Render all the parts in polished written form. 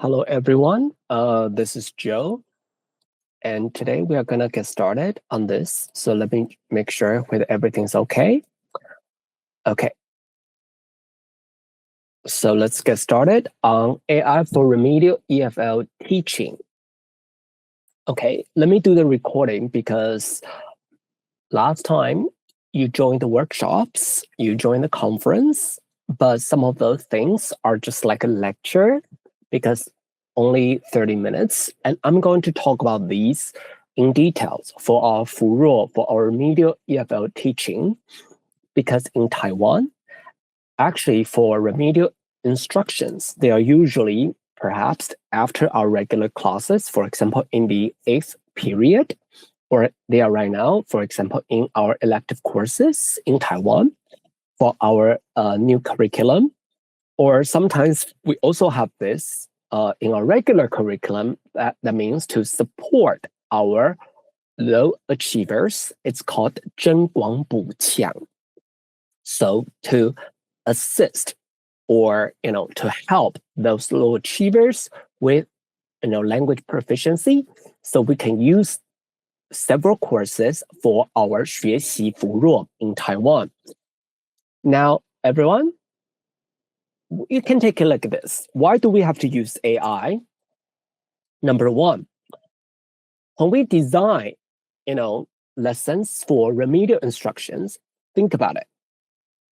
Hello, everyone. This is Joe. And today we are going to get started on this. So let me make sure that everything's okay. Okay. So let's get started on AI for remedial EFL teaching. Okay, let me do the recording because last time you joined the workshops, you joined the conference, but some of those things are just like a lecture because only 30 minutes. And I'm going to talk about these in details for our for our remedial EFL teaching, because in Taiwan, actually for remedial instructions, they are usually perhaps after our regular classes, for example, in the 8th period, or they are right now, for example, in our elective courses in Taiwan for our new curriculum. Or sometimes we also have this in our regular curriculum, that means to support our low achievers. It's called 增广补强. So to assist or, to help those low achievers with, language proficiency. So we can use several courses for our 学习扶弱 in Taiwan. Now, everyone, you can take a look at this. Why do we have to use AI? Number one, when we design, lessons for remedial instructions, think about it.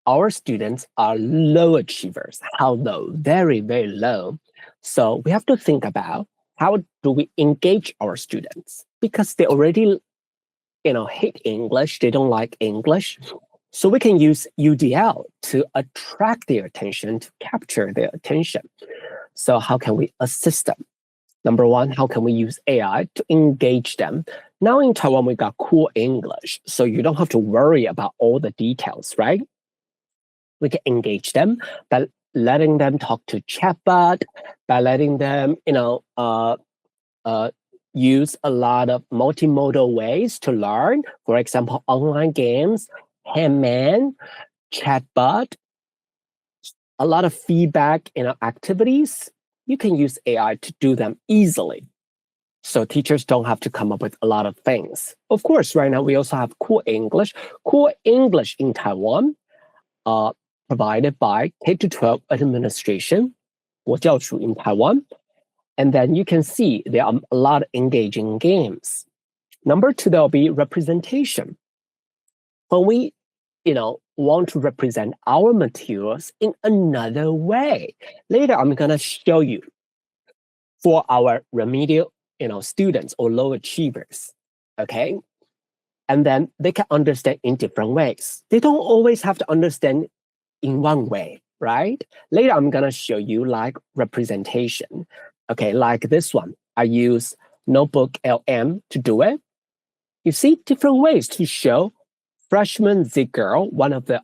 Our students are low achievers. How low? Very, very low. So we have to think about how do we engage our students, because they already, hate English. They don't like English. So we can use UDL to attract their attention, to capture their attention. So how can we assist them? Number one, how can we use AI to engage them? Now in Taiwan, we got cool English, so you don't have to worry about all the details, right? We can engage them by letting them talk to chatbot, by letting them, use a lot of multimodal ways to learn. For example, online games, Handman, chatbot, a lot of feedback, activities. You can use AI to do them easily. So teachers don't have to come up with a lot of things. Of course, right now we also have Cool English. Cool English in Taiwan, provided by K-12 administration, 国教署 in Taiwan. And then you can see there are a lot of engaging games. Number two, there'll be representation. When we want to represent our materials in another way. Later, I'm going to show you for our remedial, students or low achievers, okay? And then they can understand in different ways. They don't always have to understand in one way, right? Later, I'm going to show you like representation. Okay, like this one. I use Notebook LM to do it. You see different ways to show Freshman Z Girl, one of the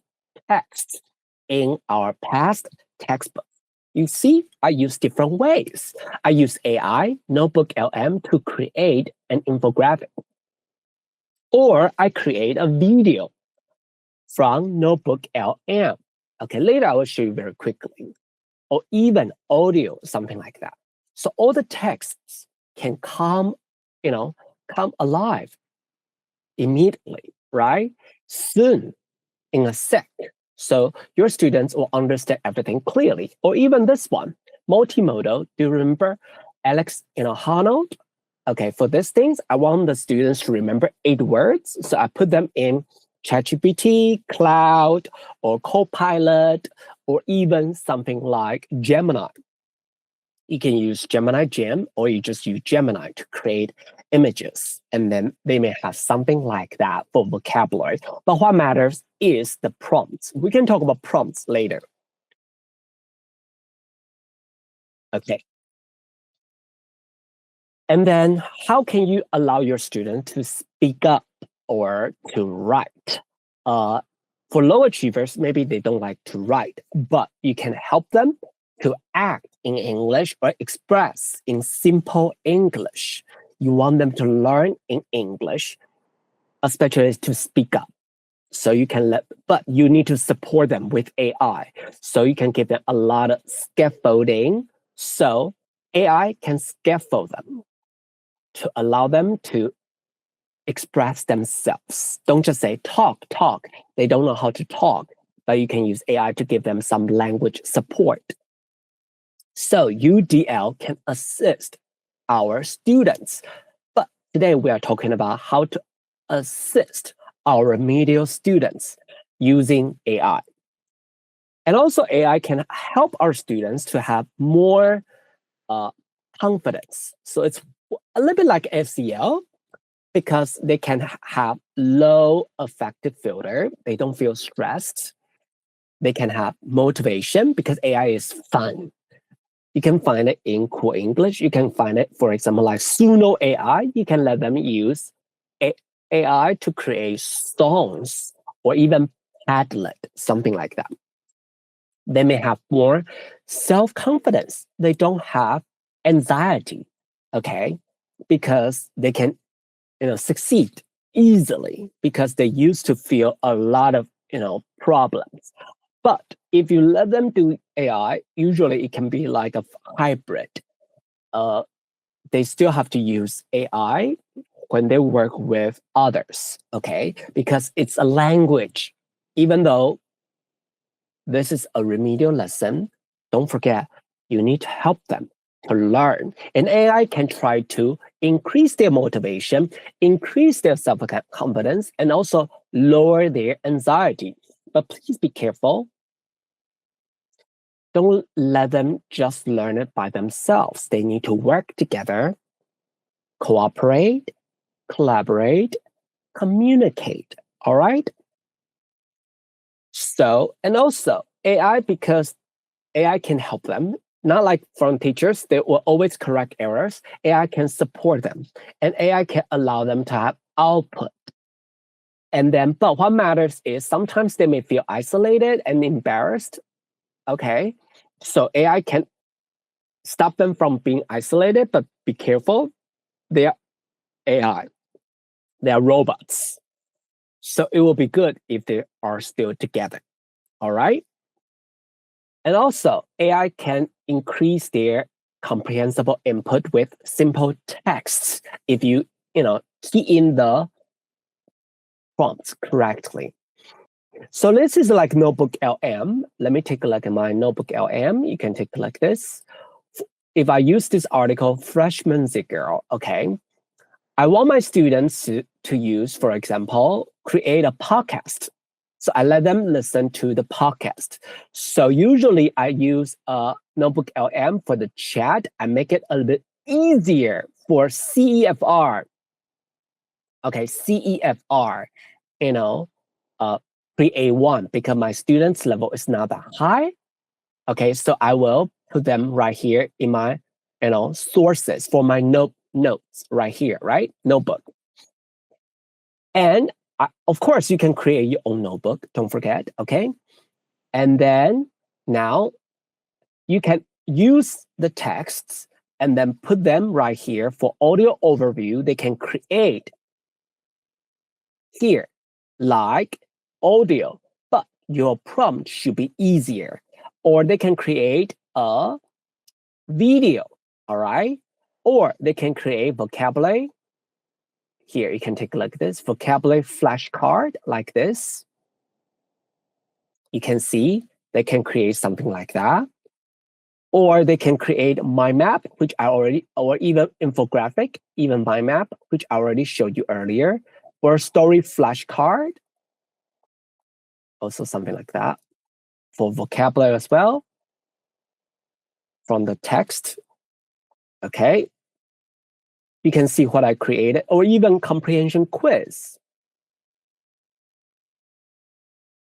texts in our past textbook. You see, I use different ways. I use AI, Notebook LM, to create an infographic. Or I create a video from Notebook LM. Okay, later I will show you very quickly. Or even audio, something like that. So all the texts can come alive immediately, right? Soon, in a sec. So your students will understand everything clearly. Or even this one, multimodal. Do you remember Alex, Arnold? Okay, for these things, I want the students to remember 8 words. So I put them in ChatGPT, Cloud, or Copilot, or even something like Gemini. You can use Gemini Gem, or you just use Gemini to create images. And then they may have something like that for vocabulary. But what matters is the prompts. We can talk about prompts later. Okay. And then how can you allow your student to speak up or to write? For low achievers, maybe they don't like to write, but you can help them to act in English or express in simple English. You want them to learn in English, especially to speak up. So you can but you need to support them with AI. So you can give them a lot of scaffolding. So AI can scaffold them to allow them to express themselves. Don't just say talk. They don't know how to talk, but you can use AI to give them some language support. So UDL can assist our students. But today we are talking about how to assist our remedial students using AI. And also AI can help our students to have more confidence. So it's a little bit like SEL because they can have low affective filter. They don't feel stressed. They can have motivation because AI is fun. You can find it in Cool English. You can find it, for example, like Suno AI. You can let them use AI to create songs or even Padlet, something like that. They may have more self-confidence. They don't have anxiety, okay? Because they can, succeed easily because they used to feel a lot of, problems. But if you let them do AI, usually it can be like a hybrid. They still have to use AI when they work with others, okay? Because it's a language. Even though this is a remedial lesson, don't forget, you need to help them to learn. And AI can try to increase their motivation, increase their self-confidence, and also lower their anxiety. But please be careful. Don't let them just learn it by themselves. They need to work together, cooperate, collaborate, communicate, all right? So, and also AI, because AI can help them, not like from teachers, they will always correct errors. AI can support them, and AI can allow them to have output. And then, but what matters is sometimes they may feel isolated and embarrassed. Okay, so AI can stop them from being isolated, but be careful. They are AI. They are robots. So it will be good if they are still together. All right. And also, AI can increase their comprehensible input with simple texts if you, key in the prompts correctly. So this is like Notebook LM. Let me take a look at my Notebook LM. You can take a look at this. If I use this article, Freshman Girl, okay, I want my students to use, for example, create a podcast. So I let them listen to the podcast. So usually I use a Notebook LM for the chat. I make it a little bit easier for CEFR. Okay, CEFR, pre-A1, because my students' level is not that high. Okay, so I will put them right here in my, sources for my notes right here, right? Notebook. And of course, you can create your own notebook. Don't forget, okay? And then now you can use the texts and then put them right here for audio overview. They can create here, like audio, but your prompt should be easier. Or they can create a video, all right? Or they can create vocabulary. Here, you can take a look at this vocabulary flashcard like this. You can see they can create something like that. Or they can create mind map, which I already, or even infographic, even mind map, which I already showed you earlier, or story flashcard. Also something like that. For vocabulary as well. From the text, okay? You can see what I created, or even comprehension quiz.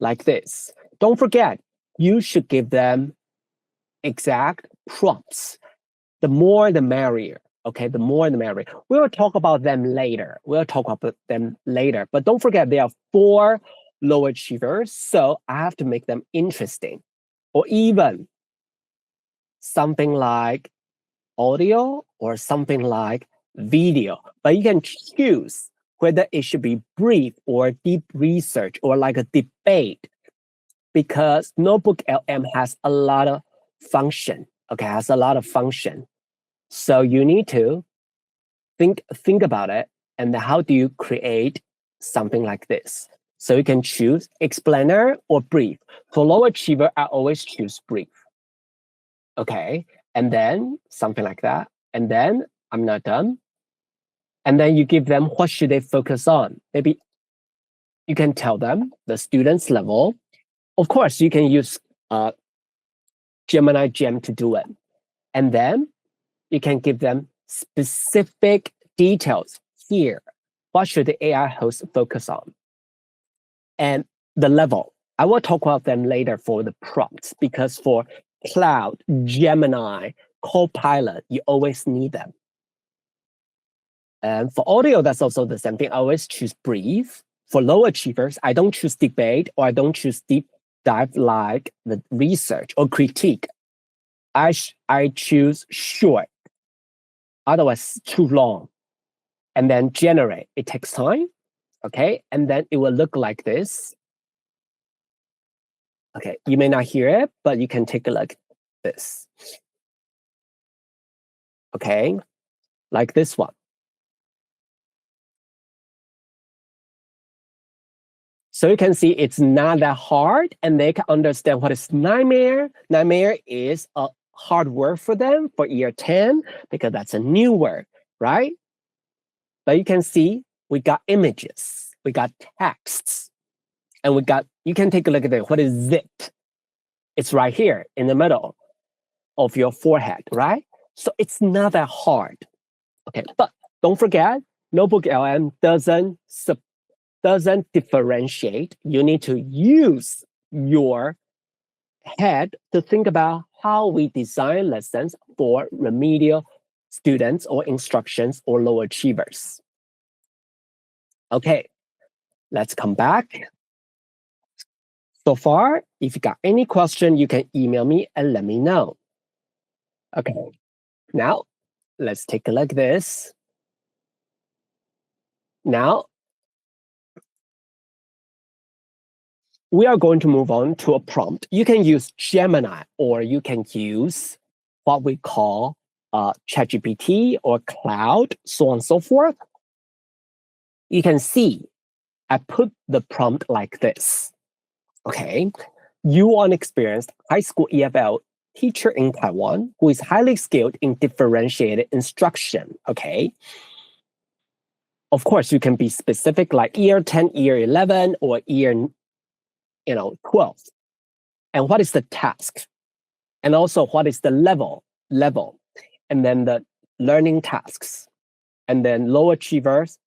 Like this. Don't forget, you should give them exact prompts. The more, the merrier, Okay, the more the merrier. We'll talk about them later. But don't forget there are 4 low achievers, so I have to make them interesting. Or even something like audio or something like video. But you can choose whether it should be brief or deep research or like a debate, because Notebook LM has a lot of function. So you need to think about it, and how do you create something like this? So you can choose explainer or brief. For low achiever, I always choose brief. Okay, and then something like that. And then I'm not done. And then you give them what should they focus on. Maybe you can tell them the student's level. Of course, you can use Gemini Gem to do it. And then you can give them specific details here. What should the AI host focus on? And the level. I will talk about them later for the prompts, because for Cloud, Gemini, Copilot, you always need them. And for audio, that's also the same thing. I always choose brief. For low achievers, I don't choose debate, or I don't choose deep dive like the research or critique. I choose short. Otherwise, too long. And then generate. It takes time. Okay, and then it will look like this. Okay, you may not hear it, but you can take a look at this. Okay, like this one. So you can see it's not that hard, and they can understand what is nightmare. Nightmare is a hard word for them for year 10, because that's a new word, right? But you can see we got images, we got texts, and you can take a look at it. What is zip? It's right here in the middle of your forehead, right? So it's not that hard. Okay, but don't forget, Notebook LM doesn't differentiate. You need to use your head to think about how we design lessons for remedial students or instructions or low achievers. Okay, let's come back. So far, if you got any question, you can email me and let me know. Okay, now let's take a look at this. Now, we are going to move on to a prompt. You can use Gemini, or you can use what we call ChatGPT or Cloud, so on and so forth. You can see I put the prompt like this. Okay, you are an experienced high school EFL teacher in Taiwan who is highly skilled in differentiated instruction. Okay, of course, you can be specific, like year 10, year 11, or year 12. And what is the task? And also, what is the level? And then the learning tasks. And then low achievers,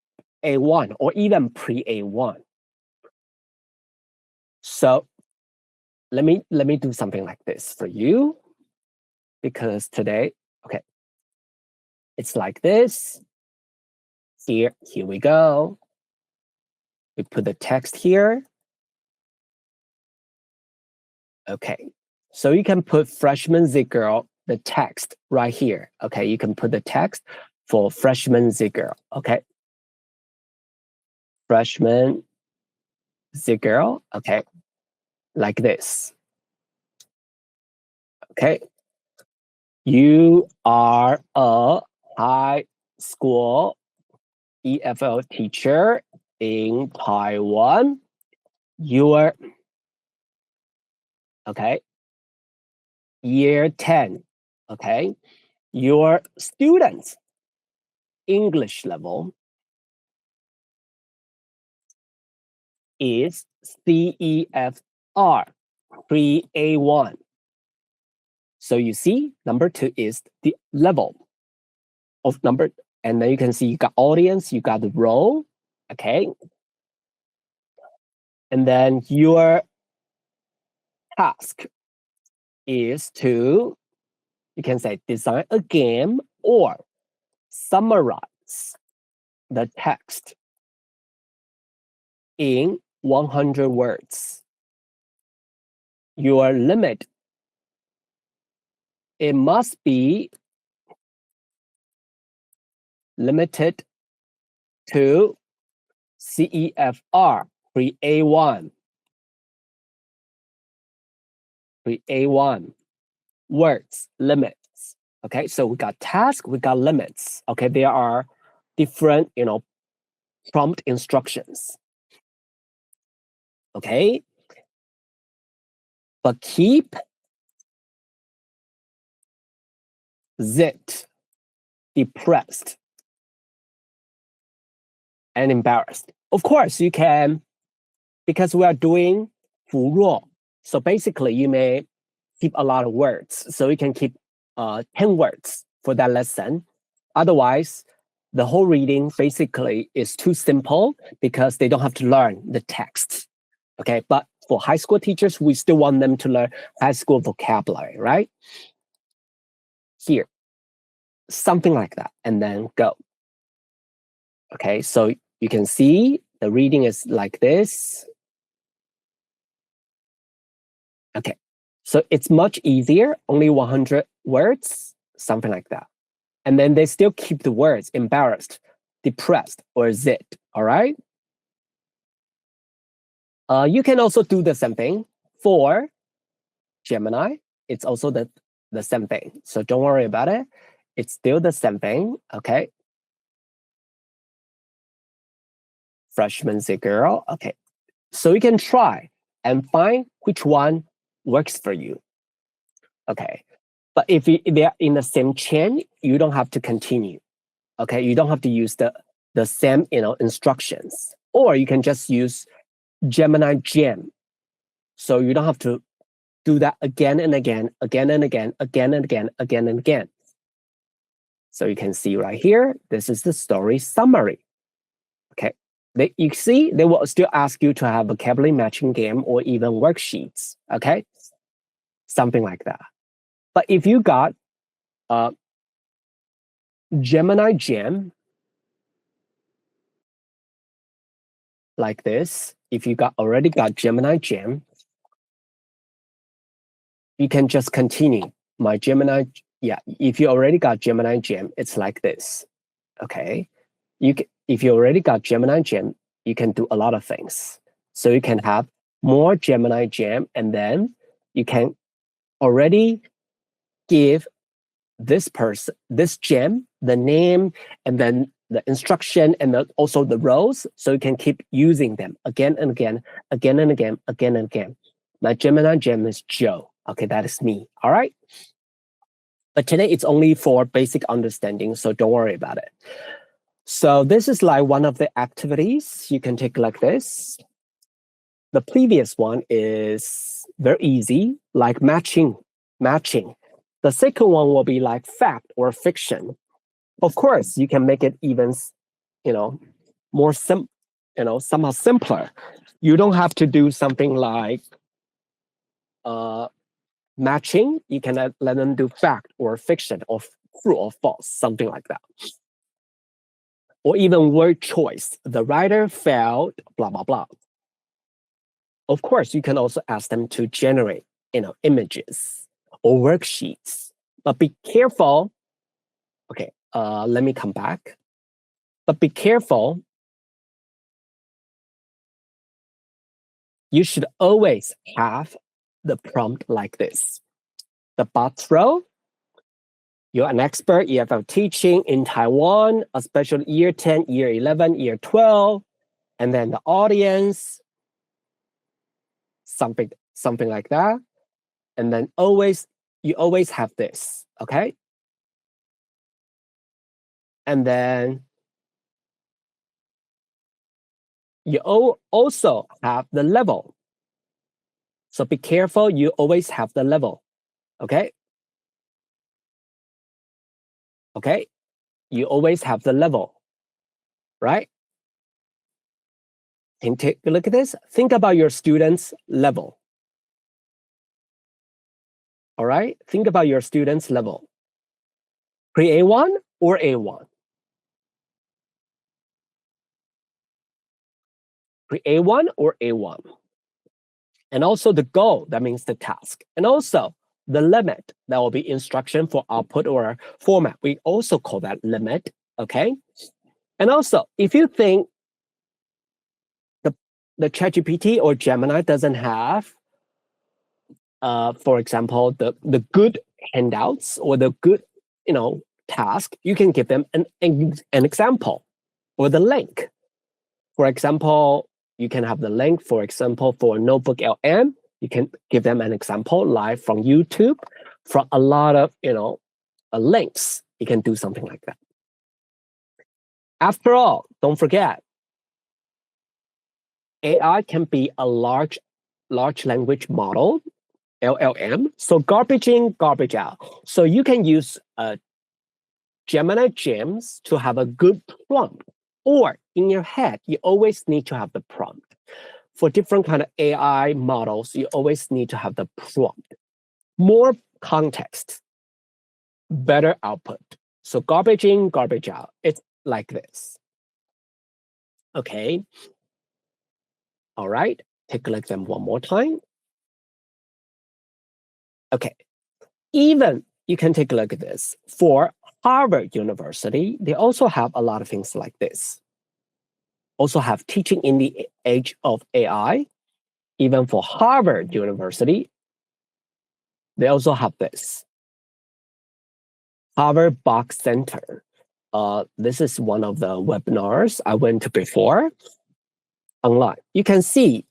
A1, or even pre-A1. So let me do something like this for you, because today, okay, it's like this. Here we go. We put the text here. Okay, so you can put freshman Z girl, the text right here. Okay, you can put the text for freshman Z girl. Okay, freshman Z girl. Okay, like this. Okay, you are a high school EFL teacher in Taiwan. You're okay, year 10. Okay, your students English level is CEFR, pre-A1. So you see, number 2 is the level of number, and then you can see you got audience, you got the role, okay? And then your task is to, you can say, design a game or summarize the text in 100 words. Your limit, it must be limited to CEFR, pre-A1. Pre-A1 words, limits. Okay, so we got task, we got limits. Okay, there are different, prompt instructions. Okay, but keep zit depressed and embarrassed. Of course, you can, because we are doing 扶弱. So basically, you may keep a lot of words. So you can keep 10 words for that lesson. Otherwise, the whole reading basically is too simple because they don't have to learn the text. Okay, but for high school teachers, we still want them to learn high school vocabulary, right? Here, something like that, and then go. Okay, so you can see the reading is like this. Okay, so it's much easier, only 100 words, something like that. And then they still keep the words embarrassed, depressed, or zit, all right? You can also do the same thing for Gemini. It's also the same thing. So don't worry about it. It's still the same thing, okay? Freshman Z girl, okay. So you can try and find which one works for you, okay? But if they're in the same chain, you don't have to continue, okay? You don't have to use the same, instructions. Or you can just use Gemini Gem. So you don't have to do that again and again, again and again, again and again, again and again. So you can see right here, this is the story summary. Okay, you see, they will still ask you to have a vocabulary matching game or even worksheets, okay? Something like that. But if you got Gemini Gem, like this, if you already got Gemini Gem, you can just continue. My Gemini, if you already got Gemini Gem, it's like this, okay? If you already got Gemini Gem, you can do a lot of things. So you can have more Gemini Gem, and then you can already give this person, this gem, the name, and then the instruction, and also the roles, so you can keep using them again and again, again and again, again and again. My Gemini Gem is Joe. Okay, that is me, all right? But today it's only for basic understanding, so don't worry about it. So this is like one of the activities you can take like this. The previous one is very easy, like matching. The second one will be like fact or fiction. Of course, you can make it even, more somehow simpler. You don't have to do something like matching. You can let them do fact or fiction or true or false, something like that. Or even word choice. The writer felt blah, blah, blah. Of course, you can also ask them to generate, images or worksheets. But be careful. Okay, let me come back. But be careful. You should always have the prompt like this. The box row. You're an expert EFL teaching in Taiwan, especially year 10, year 11, year 12. And then the audience, something like that. And then you always have this, okay? And then you also have the level. So be careful, you always have the level, okay? Okay, you always have the level, right? And take a look at this. Think about your students' level. All right, think about your students' level. Pre-A1 or A1, create one or A1. And also the goal, that means the task. And also the limit, that will be instruction for output or format. We also call that limit, okay? And also, if you think the ChatGPT or Gemini doesn't have, for example, the good handouts or the good, task, you can give them an example or the link. For example, you can have the link, for example, for Notebook LM, you can give them an example live from YouTube, from a lot of, links. You can do something like that. After all, don't forget, AI can be a large language model, LLM. So garbage in, garbage out. So you can use Gemini gems to have a good prompt. Or in your head, you always need to have the prompt. For different kind of AI models, you always need to have the prompt. More context, better output. So garbage in, garbage out. It's like this. Okay. All right. Take a look at them one more time. Okay. Even you can take a look at this. For Harvard University, they also have a lot of things like this. Also have teaching in the age of AI. Even for Harvard University, they also have this. Harvard Box Center. This is one of the webinars I went to before online. You can see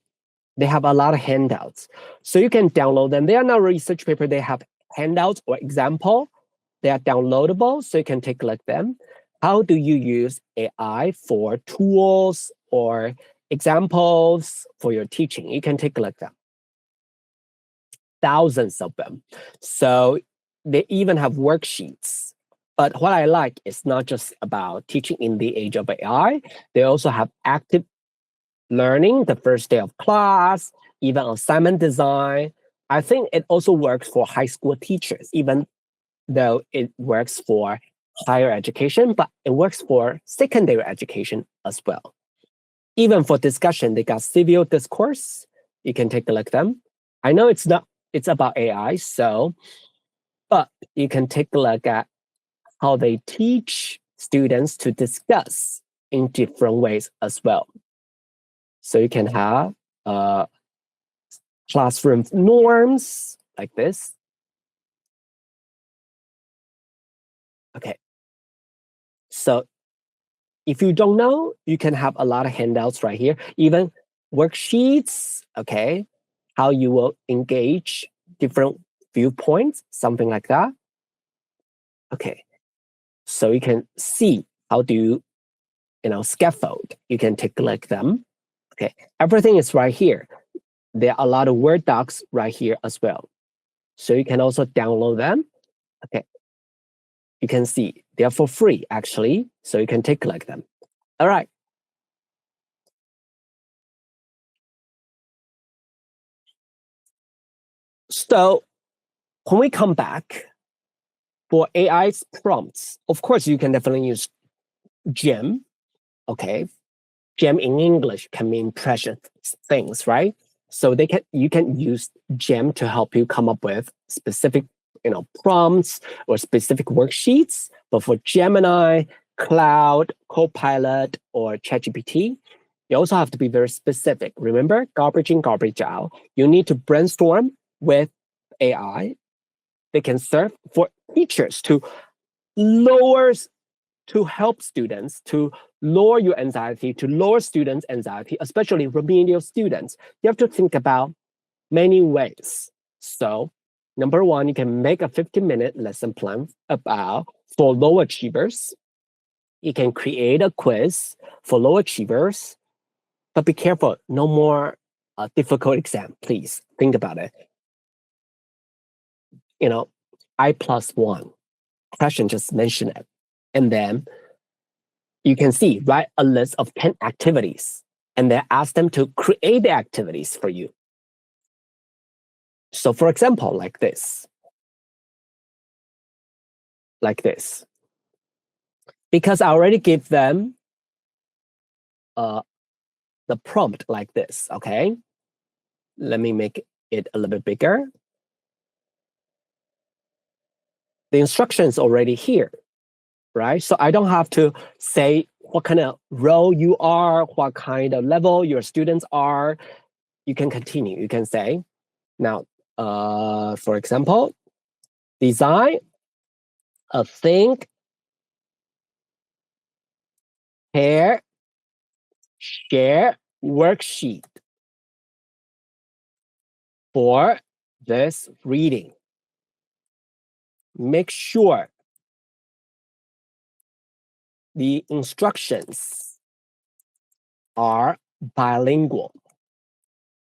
they have a lot of handouts. So you can download them. They are not research paper. They have handouts or example. They are downloadable, so you can take a look at them. How do you use AI for tools or examples for your teaching? You can take a look at them. Thousands of them. So they even have worksheets. But what I like is not just about teaching in the age of AI. They also have active learning, the first day of class, even assignment design. I think it also works for high school teachers, even though it works for higher education, but it works for secondary education as well. Even for discussion, they got civil discourse. You can take a look at them. I know it's about AI, but you can take a look at how they teach students to discuss in different ways as well. So you can have classroom norms like this. Okay. So if you don't know, you can have a lot of handouts right here, even worksheets, okay, how you will engage different viewpoints, something like that. Okay. So you can see how do you, scaffold. You can take a look at them. Okay. Everything is right here. There are a lot of Word docs right here as well. So you can also download them. Okay. You can see they're for free, actually. So you can take a look at them. All right. So when we come back for AI's prompts, of course, you can definitely use GEM. Okay. GEM in English can mean precious things, right? So you can use GEM to help you come up with specific, prompts or specific worksheets. But for Gemini, Cloud, Copilot, or ChatGPT, you also have to be very specific. Remember, garbage in, garbage out. You need to brainstorm with AI. They can serve for teachers to help students, to lower your anxiety, to lower students' anxiety, especially remedial students. You have to think about many ways. So, number one, you can make a 15-minute lesson plan for low achievers. You can create a quiz for low achievers, but be careful, no more difficult exam, please. Think about it. I+1 question, just mention it. And then you can see, write a list of 10 activities and then ask them to create the activities for you. So for example, like this. Because I already gave them the prompt like this, okay? Let me make it a little bit bigger. The instruction is already here, right? So I don't have to say what kind of role you are, what kind of level your students are. You can continue. You can say, now, for example, design a think, pair, share worksheet for this reading. Make sure the instructions are bilingual.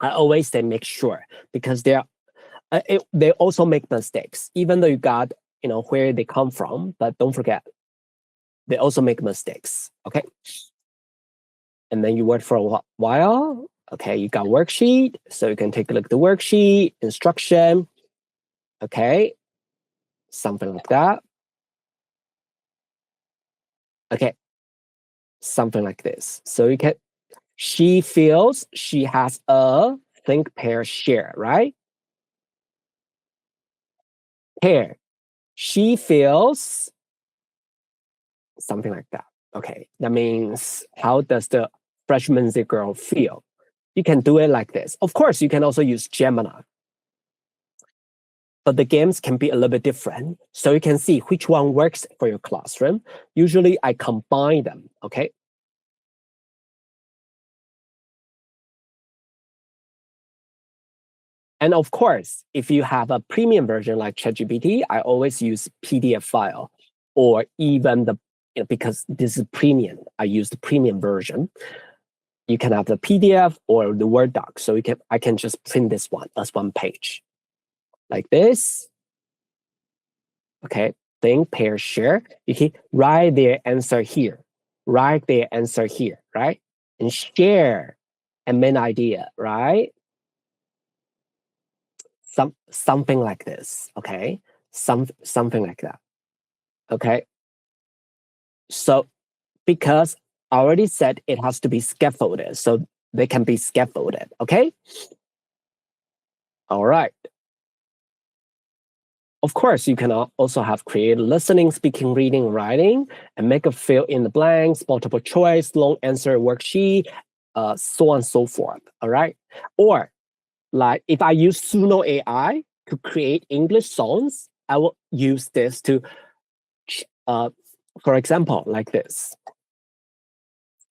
I always say make sure, because they also make mistakes, even though you got where they come from, but don't forget, they also make mistakes, okay? And then you work for a while, okay, you got worksheet, so you can take a look at the worksheet, instruction, okay, something like that. Okay, something like this. So you can, she feels she has a think, pair, share, right? Pair. She feels something like that. Okay, that means how does the freshman girl feel? You can do it like this. Of course, you can also use Gemini. But the games can be a little bit different. So you can see which one works for your classroom. Usually I combine them, okay? And of course, if you have a premium version like ChatGPT, I always use PDF file, or even because this is premium, I use the premium version. You can have the PDF or the Word doc. So I can just print this one as one page. Like this. Okay, think, pair, share. You can write their answer here. Write their answer here, right? And share a main idea, right? Something like this, okay? Something like that, okay? So because I already said it has to be scaffolded, so they can be scaffolded, okay? All right. Of course, you can also have create listening, speaking, reading, writing, and make a fill in the blanks, multiple choice, long answer worksheet, so on and so forth, all right? Or like if I use Suno AI to create English songs, I will use this to, for example, like this.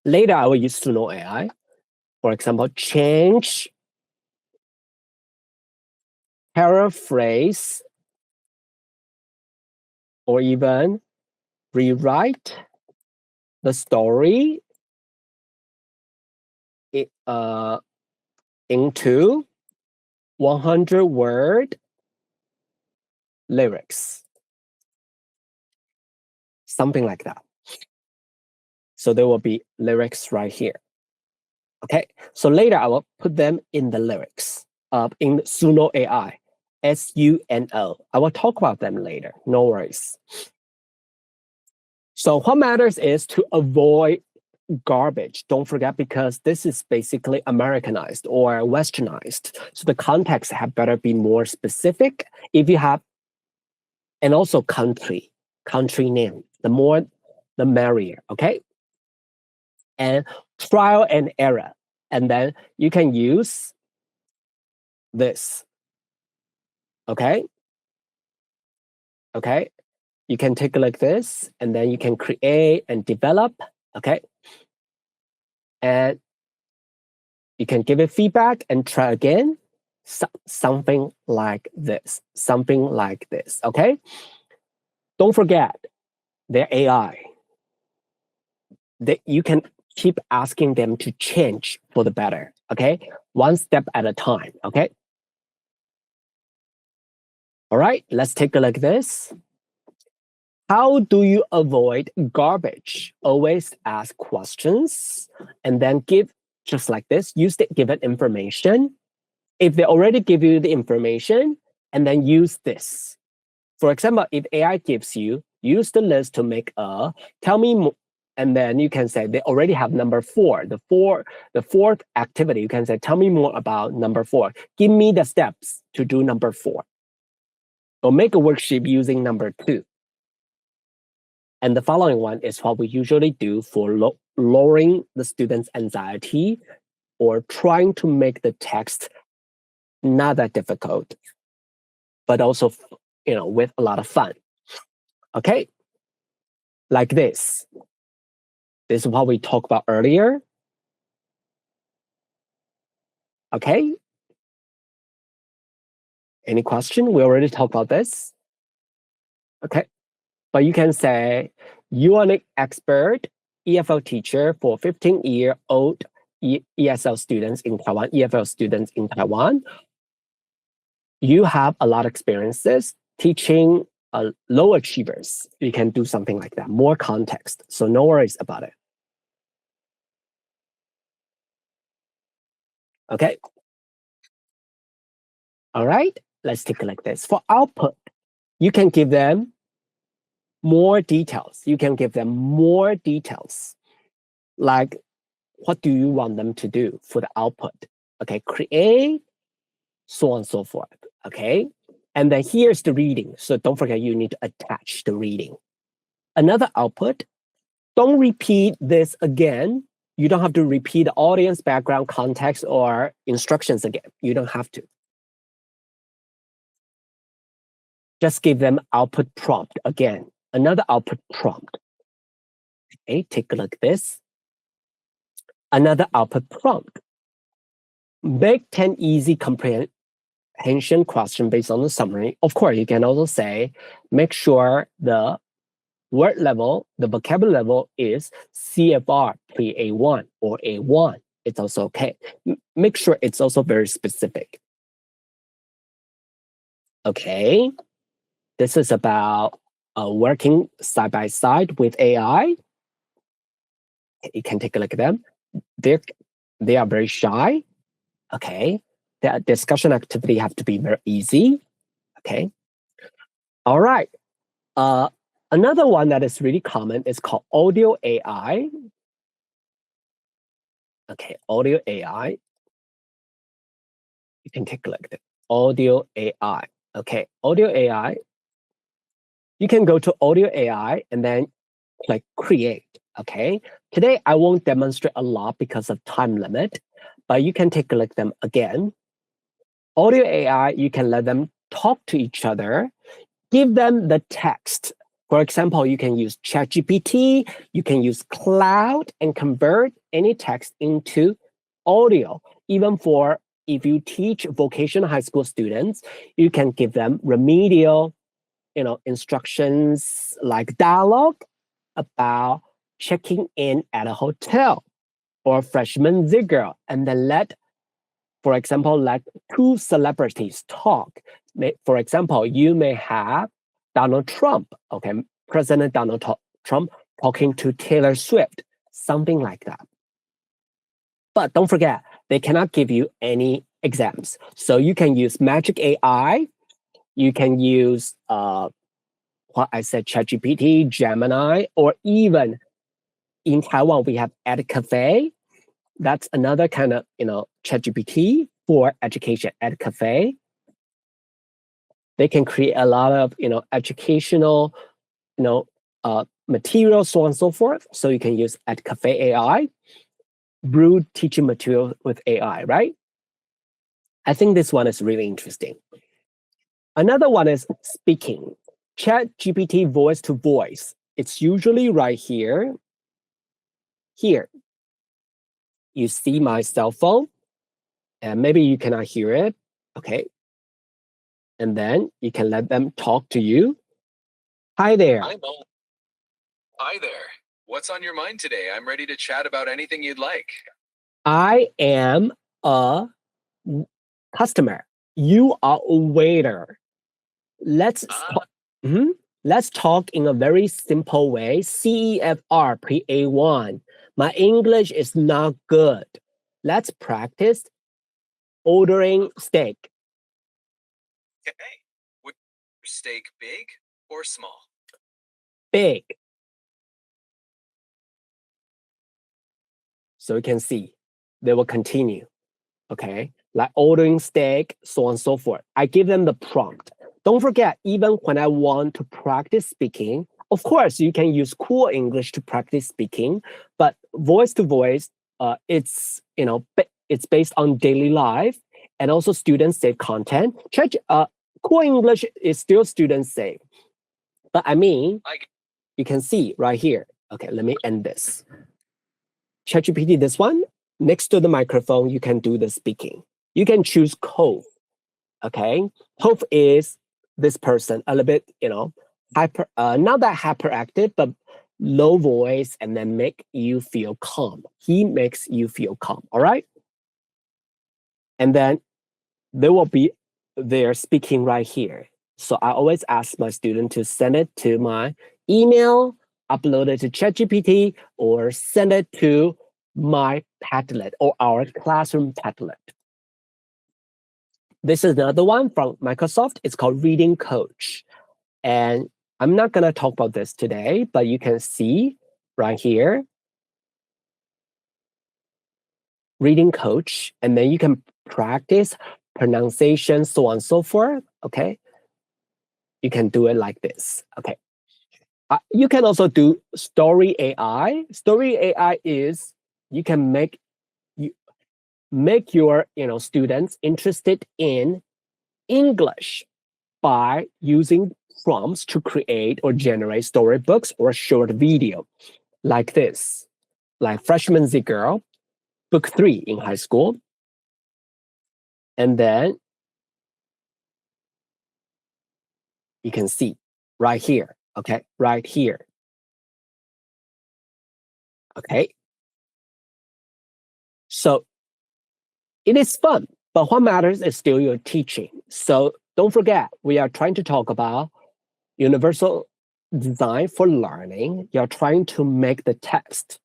Later, I will use Suno AI. For example, change, paraphrase, or even rewrite the story into 100-word lyrics. Something like that. So there will be lyrics right here. Okay, so later I will put them in the lyrics in Suno AI, SUNO. I will talk about them later, no worries. So what matters is to avoid garbage. Don't forget, because this is basically Americanized or Westernized. So the context had better be more specific. If you have, and also country name, the more, the merrier, okay? And trial and error. And then you can use this, okay? Okay, you can take a look at this, and then you can create and develop, okay? And you can give it feedback and try again. Something like this, okay? Don't forget, they're AI. You can keep asking them to change for the better, okay? One step at a time, okay? All right, let's take a look at this. How do you avoid garbage? Always ask questions and then give, just like this, use the given information. If they already give you the information, and then use this. For example, if AI gives you, use the list to make a, tell me And then you can say they already have number 4. The fourth activity, you can say, tell me more about number 4. Give me the steps to do number 4. Or make a worksheet using number 2. And the following one is what we usually do for lowering the students' anxiety or trying to make the text not that difficult, but also, with a lot of fun. Okay? Like this. This is what we talked about earlier. Okay? Any question? We already talked about this. Okay. But you can say, you are an expert EFL teacher for 15-year-old ESL students in Taiwan, EFL students in Taiwan. You have a lot of experiences teaching low achievers. You can do something like that, more context. So no worries about it. Okay. All right, let's take a look at this. For output, you can give them more details. You can give them more details. Like, what do you want them to do for the output? Okay, create, so on and so forth. Okay, and then here's the reading. So don't forget, you need to attach the reading. Another output, don't repeat this again. You don't have to repeat the audience, background, context, or instructions again. You don't have to. Just give them output prompt again. Another output prompt. Okay, take a look at this. Another output prompt. Make 10 easy comprehension questions based on the summary. Of course, you can also say, make sure the word level, the vocabulary level is CFR pre-A1 or A1. It's also okay. Make sure it's also very specific. Okay, this is about working side by side with AI. You can take a look at them. They are very shy. Okay, their discussion activity have to be very easy. Okay, all right. Another one that is really common is called audio AI. Okay, audio AI. You can take a look at it. Audio AI. Okay, audio AI. You can go to audio AI and then click create. Okay, today I won't demonstrate a lot because of time limit, but you can take a look at them again. Audio AI, you can let them talk to each other, give them the text. For example, you can use ChatGPT, you can use Cloud and convert any text into audio. Even for if you teach vocational high school students, you can give them remedial, instructions like dialogue about checking in at a hotel or freshman zigzag, and then for example, let 2 celebrities talk. For example, you may have Donald Trump, okay, President Donald Trump talking to Taylor Swift, something like that. But don't forget, they cannot give you any exams. So you can use Magic AI, you can use what I said, ChatGPT, Gemini, or even in Taiwan, we have EdCafe. That's another kind of, ChatGPT for education, EdCafe. They can create a lot of, educational, materials, so on and so forth. So you can use EdCafe AI, brew teaching material with AI, right? I think this one is really interesting. Another one is speaking. ChatGPT voice to voice. It's usually right here. Here. You see my cell phone, and maybe you cannot hear it. Okay. And then you can let them talk to you. Hi there. Hi, Mo. Hi there. What's on your mind today? I'm ready to chat about anything you'd like. I am a customer. You are a waiter. Let's talk in a very simple way. CEFR pre-A1. My English is not good. Let's practice ordering steak. Okay. Would your steak big or small? Big. So you can see they will continue. Okay, like ordering steak, so on and so forth. I give them the prompt. Don't forget, even when I want to practice speaking, of course, you can use Cool English to practice speaking, but voice to voice, it's it's based on daily life, and also student safe content. Cool English is still student safe, but I mean, you can see right here. Okay, let me end this. ChatGPT, this one, next to the microphone, you can do the speaking. You can choose Cove. Okay, Cove is this person, a little bit, hyper, not that hyperactive, but low voice, and then make you feel calm. He makes you feel calm. All right. And then they will be there speaking right here. So I always ask my student to send it to my email, upload it to ChatGPT, or send it to my Padlet or our classroom Padlet. This is another one from Microsoft. It's called Reading Coach. And I'm not going to talk about this today, but you can see right here, Reading Coach, and then you can practice pronunciation, so on and so forth. Okay. You can do it like this. Okay. You can also do Story AI. Story AI is you can make your students interested in English by using prompts to create or generate storybooks or short video like this, like Freshman Z Girl, book 3 in high school. And then you can see right here, okay, right here. Okay. So it is fun, but what matters is still your teaching. So don't forget, we are trying to talk about universal design for learning. You're trying to make the text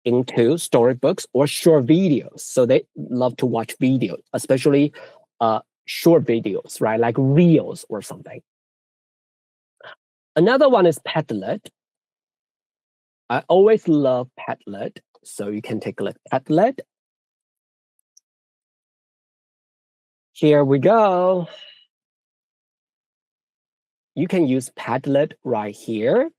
into storybooks or short videos. So they love to watch videos, especially short videos, right? Like reels or something. Another one is Padlet. I always love Padlet. So you can take a look at Padlet. Here we go. You can use Padlet right here.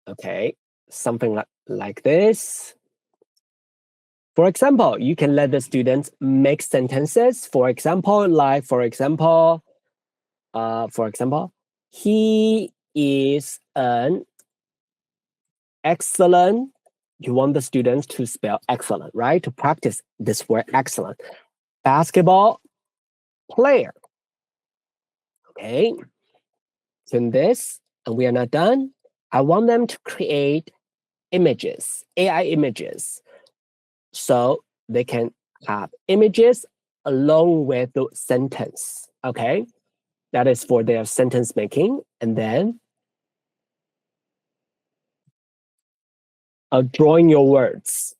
Okay, something like this. For example, you can let the students make sentences. For example, he is an excellent. You want the students to spell excellent, right? To practice this word excellent. Basketball player. Okay, in this, and we are not done. I want them to create images, AI images. So they can have images along with the sentence, okay? That is for their sentence making. And then drawing your words.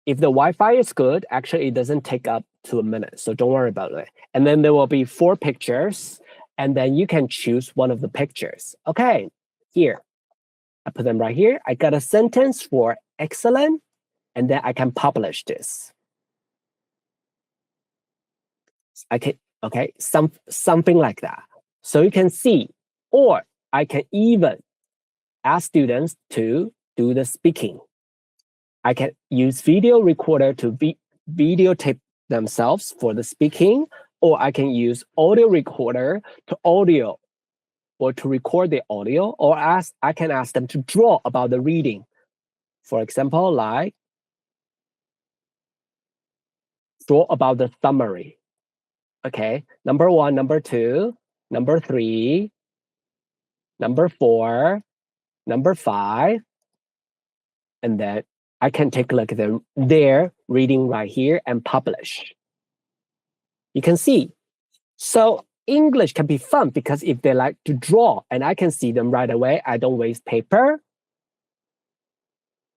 If the Wi-Fi is good, actually it doesn't take up to a minute, so don't worry about it. And then there will be 4 pictures, and then you can choose one of the pictures. Okay, here, I put them right here. I got a sentence for excellent, and then I can publish this. I can, okay, something like that. So you can see, or I can even ask students to do the speaking. I can use video recorder to videotape themselves for the speaking, or I can use audio recorder to audio or to record the audio, or I can ask them to draw about the reading. For example, like draw about the summary. Okay, number 1, number 2, number 3, number 4, number 5, and then I can take a look at their reading right here and publish. You can see. So English can be fun because if they like to draw and I can see them right away, I don't waste paper.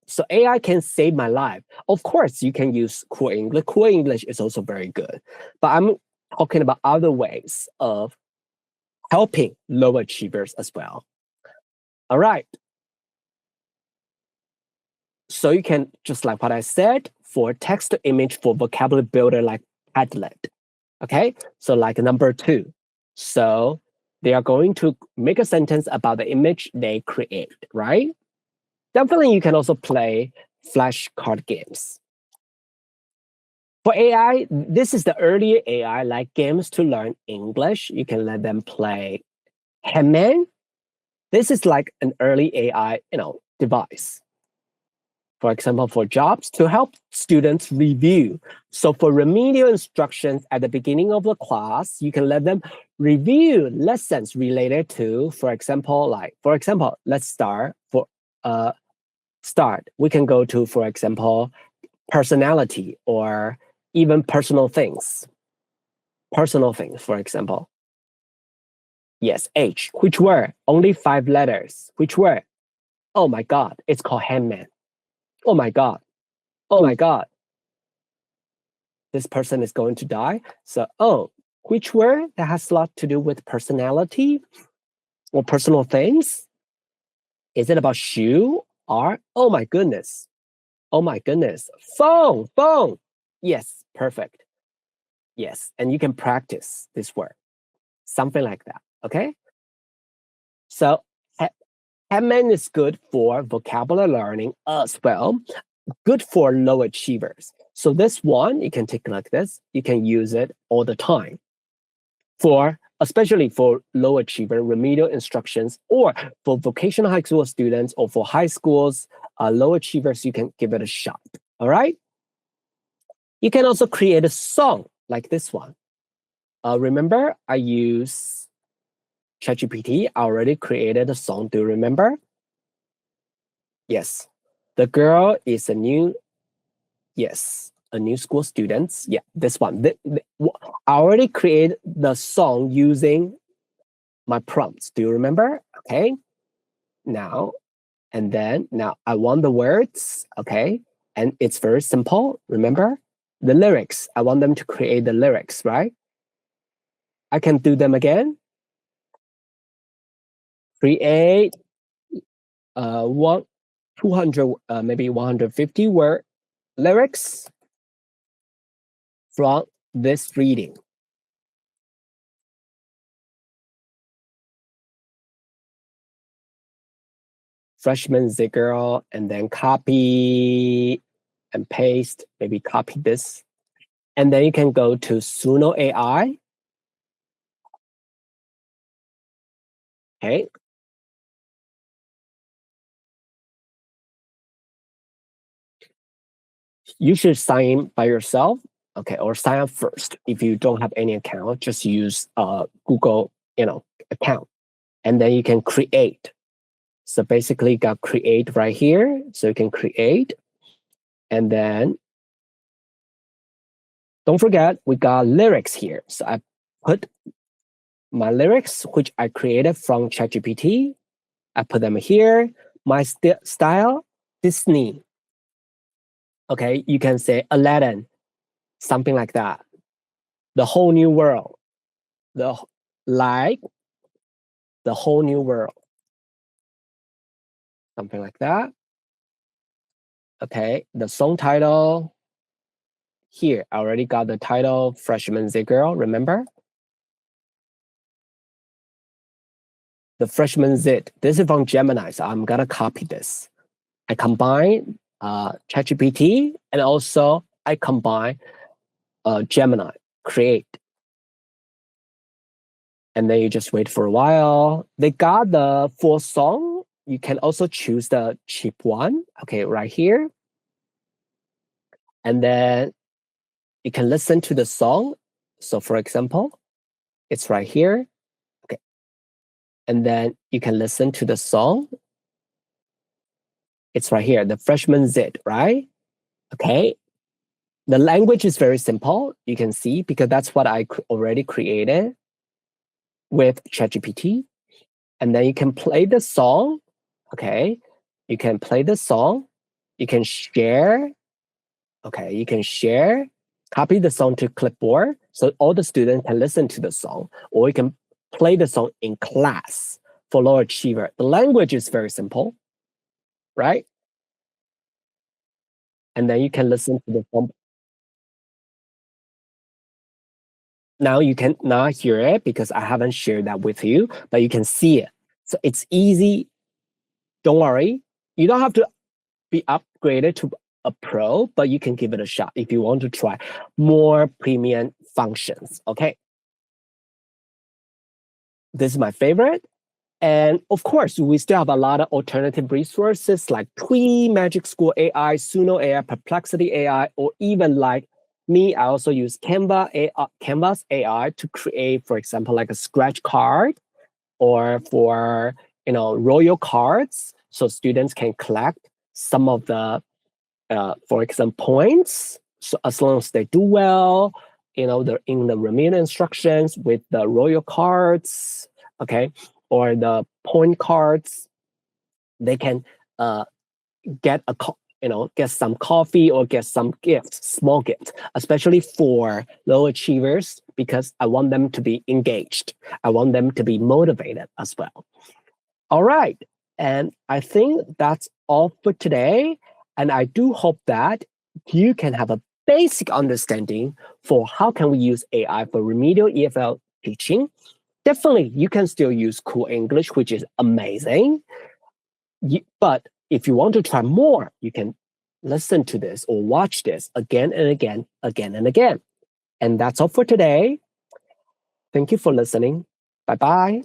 So AI can save my life. Of course, you can use Cool English. Cool English is also very good. But I'm talking about other ways of helping low achievers as well. All right. So you can, just like what I said, for text to image for vocabulary builder like Padlet. Okay, so like number 2. So they are going to make a sentence about the image they create, right? Definitely you can also play flashcard games. For AI, this is the earlier AI, like games to learn English. You can let them play Hangman. This is like an early AI, device. For example, for jobs, to help students review. So for remedial instructions at the beginning of the class, you can let them review lessons related to, for example, let's start. We can go to, for example, personality or even personal things. Personal things, for example. Yes, H. Which word? Only 5 letters. Which word? Oh my God, it's called Hangman. Oh my God. Oh my God. This person is going to die. So, which word that has a lot to do with personality or personal things? Is it about shoe or, oh my goodness. Oh my goodness. Phone. Yes, perfect. Yes, and you can practice this word. Something like that, okay? So, Hangman is good for vocabulary learning as well. Good for low achievers. So this one, you can take like this. You can use it all the time. Especially for low achiever remedial instructions, or for vocational high school students, or for high schools, low achievers, you can give it a shot, all right? You can also create a song like this one. Remember, I use ChatGPT. I already created a song. Do you remember? Yes. The girl is a new school student. Yeah, this one. I already created the song using my prompts. Do you remember? Okay. Now I want the words. Okay. And it's very simple. Remember? The lyrics. I want them to create the lyrics, right? I can do them again. Create 200, maybe 150 word lyrics from this reading. Freshman Z girl, and then copy and paste, maybe copy this. And then you can go to Suno AI. Okay. You should sign in by yourself, okay, or sign up first. If you don't have any account, just use Google, account, and then you can create. So basically, you got create right here. So you can create, and then don't forget we got lyrics here. So I put my lyrics, which I created from ChatGPT. I put them here. My style, Disney. Okay, you can say Aladdin, something like that. The whole new world. The whole new world. Something like that. Okay, the song title. Here, I already got the title, Freshman Z Girl, remember? The Freshman Z, this is from Gemini, so I'm gonna copy this. I combine ChatGPT, and also I combine Gemini, create. And then you just wait for a while. They got the full song. You can also choose the cheap one, okay, right here. And then you can listen to the song. So for example, it's right here. Okay. And then you can listen to the song. It's right here, the Freshman Z, right? Okay. The language is very simple. You can see, because that's what I already created with ChatGPT. And then you can play the song. Okay. You can play the song. You can share. Okay. You can share. Copy the song to clipboard so all the students can listen to the song, or you can play the song in class for low achiever. The language is very simple, right? and then you can listen to the phone. Now you can not hear it because I haven't shared that with you, but you can see it. So it's easy. Don't worry. You don't have to be upgraded to a pro, but you can give it a shot if you want to try more premium functions. Okay. This is my favorite. And of course, we still have a lot of alternative resources like Twee, Magic School AI, Suno AI, Perplexity AI, or even like me, I also use Canvas AI to create, for example, like a scratch card or for, royal cards. So students can collect some of the, for example, points. So as long as they do well, they're in the remedial instructions with the royal cards, okay, or the point cards, they can get some coffee or get some gifts, small gifts, especially for low achievers, because I want them to be engaged. I want them to be motivated as well. All right. And I think that's all for today. And I do hope that you can have a basic understanding for how can we use AI for remedial EFL teaching. Definitely, you can still use Cool English, which is amazing. But if you want to try more, you can listen to this or watch this again and again, again and again. And that's all for today. Thank you for listening. Bye-bye.